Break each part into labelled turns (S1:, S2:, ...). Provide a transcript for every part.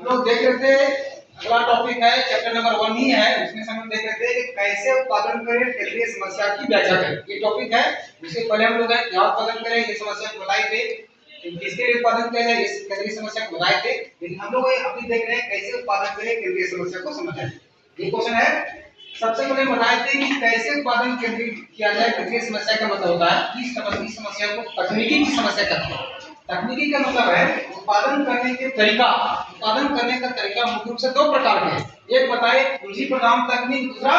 S1: हम लोग देख रहे थे, अगला टॉपिक है चैप्टर नंबर 1 ही है, उसमें हम लोग देख रहे थे कि कैसे उत्पादन करें केंद्रीय समस्या की व्याख्या करें। ये टॉपिक है। उससे पहले हम लोग क्या उत्पादन करें ये समस्या को बताए थे, किसके लिए उत्पादन किया जाए इस केंद्रीय समस्या को बताए थे। लेकिन हम लोग अभी देख रहे हैं कैसे उत्पादन करें केंद्रीय समस्या को समझें। ये क्वेश्चन है। सबसे पहले बताए थे कि कैसे उत्पादन केंद्रीय किया जाए। केंद्रीय समस्या का मतलब होता है कि समस्या को तकनीकी की समस्या कहते हैं। तकनीकी का मतलब है उत्पादन करने के तरीका। उत्पादन करने का तरीका मुख्य रूप से दो प्रकार के हैं। एक बताए पूंजी प्रधान तकनीक, दूसरा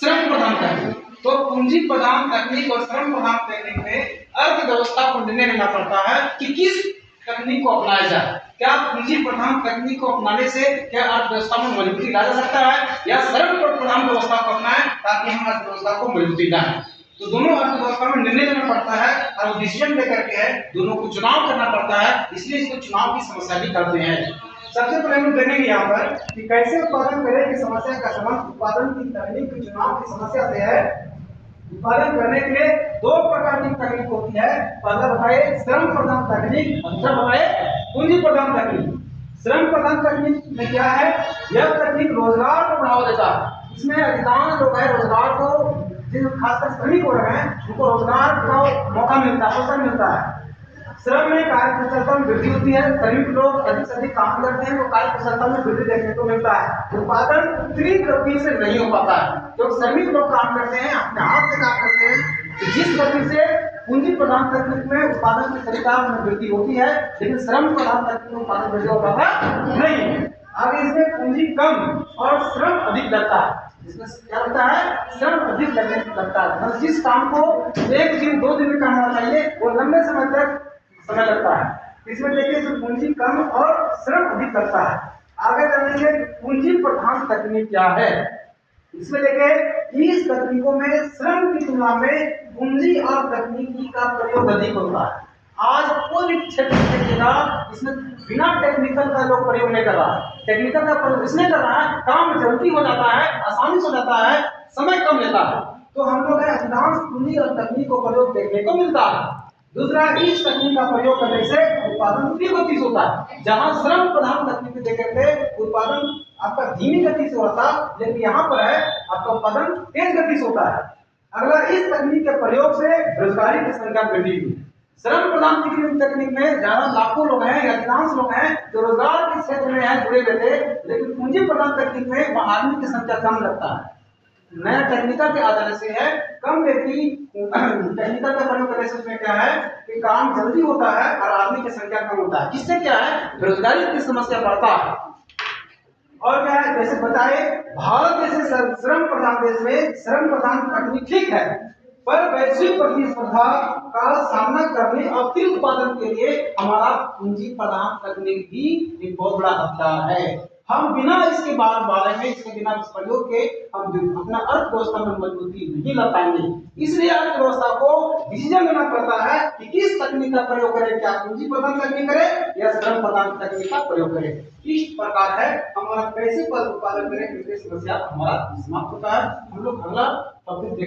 S1: श्रम प्रधान तकनीक। तो पूंजी प्रधान तकनीक और श्रम प्रधान तकनीक में अर्थव्यवस्था को निर्णय लेना पड़ता है कि किस तकनीक को अपनाया जाए। क्या पूंजी प्रधान तकनीक को अपनाने से क्या अर्थव्यवस्था में मजबूती ला जा सकता है, या श्रम प्रधान व्यवस्था को अपनाएं ताकि हम अर्थव्यवस्था को मजबूती लाएं। तो दोनों अर्थव्यवस्था में निर्णय लेना पड़ता है और डिसीजन लेकर के है दोनों को चुनाव करना पड़ता है, इसलिए इसको चुनाव की समस्या भी कहते हैं। सबसे पहले हम देखेंगे यहाँ पर कि कैसे उत्पादन करें की समस्या का संबंध उत्पादन की तकनीक के चुनाव की समस्या से है। उत्पादन करने के लिए दो प्रकार की तकनीक होती है। पहला बताए श्रम प्रधान तकनीक, दूसरा बताए पूंजी प्रधान तकनीक। श्रम प्रधान तकनीक में क्या है, यह तकनीक रोजगार को बढ़ावा देता है। इसमें अधिकांश लोग है रोजगार को, जिन खासकर श्रमिक हो रहे हैं उनको रोजगार का मौका मिलता है, अवसर मिलता है। श्रम में कार्य कुशलता में वृद्धि होती है। श्रमिक लोग अधिक से अधिक काम करते हैं तो कार्य कुशलता में वृद्धि देखने को मिलता है। उत्पादन उतनी गति से नहीं हो पाता है। जो श्रमिक लोग काम करते हैं अपने हाथ से काम करते हैं, तो जिस गति से पूंजी प्रधान तकनीक में उत्पादन के तरीका में वृद्धि होती है, लेकिन श्रम प्रधान तकनीक में उत्पादन वृद्धि हो पाता नहीं। आगे इसमें पूंजी कम और श्रम अधिक लगता है। इसमें क्या लगता है, श्रम अधिक लगता है। मतलब जिस काम को एक दिन दो दिन में करना चाहिए वो लंबे समय तक समय लगता है। इसमें देखिए इसमें पूंजी कम और श्रम अधिक लगता है। आगे जानेंगे पूंजी प्रधान तकनीक क्या है। इसमें देखिए इस तकनीकों में श्रम की तुलना में पूंजी और तकनीकी का प्रयोग अधिक होता है। आज कोई क्षेत्र देखिएगा इसमें बिना टेक्निकल का लोग प्रयोग नहीं कर रहा है। टेक्निकल का प्रयोग इसलिए कर रहा है, काम जल्दी हो जाता है, आसानी से हो जाता है, समय कम लेता है। तो हम लोग अधिकांश पूंजी और तकनीक को प्रयोग देखने को मिलता है। दूसरा, इस तकनीक का प्रयोग करने से उत्पादन तीव्र गति से होता है। जहां श्रम प्रधान तकनीक देखे थे उत्पादन आपका धीमी गति से होता, लेकिन यहाँ पर है आपका उत्पादन तेज गति से होता है। अगला, इस तकनीक के प्रयोग से रोजगारी की संख्या वृद्धि हुई। श्रम प्रधान तकनीक में ज्यादा लाखों लोग हैं या अधिकांश लोग हैं जो रोजगार के क्षेत्र में है जुड़े हुए थे, लेकिन पूंजी प्रधान तकनीक में वह आदमी की संख्या कम लगता है। नया टेक्निकल के आधार से है, कम व्यक्ति टेक्निकल का प्रयोग करने से उसमें क्या है कि काम जल्दी होता है और आदमी की संख्या कम होता है, जिससे क्या है बेरोजगारी की समस्या बढ़ता है। और क्या है, जैसे बताए भारत जैसे श्रम प्रधान देश में श्रम प्रधान तकनीक ठीक है, पर वैश्विक प्रतिस्पर्धा का सामना करने और फिर उत्पादन के लिए हमारा पूंजी प्रधान तकनीक भी एक बहुत बड़ा हथियार है। हम बिना इसके बारे में इसके बिना इस प्रयोग के हम अपना अर्थव्यवस्था में मजबूती नहीं ला पाएंगे। इसलिए अर्थव्यवस्था को डिसीजन लेना पड़ता है कि किस तकनीक का प्रयोग करें, क्या पूंजी प्रधान तकनीक करें या श्रम प्रधान तकनीक का प्रयोग करें। इस प्रकार है हमारा कैसे उत्पादन करें, समस्या हमारा समाप्त होता है। हम लोग अगला टॉपिक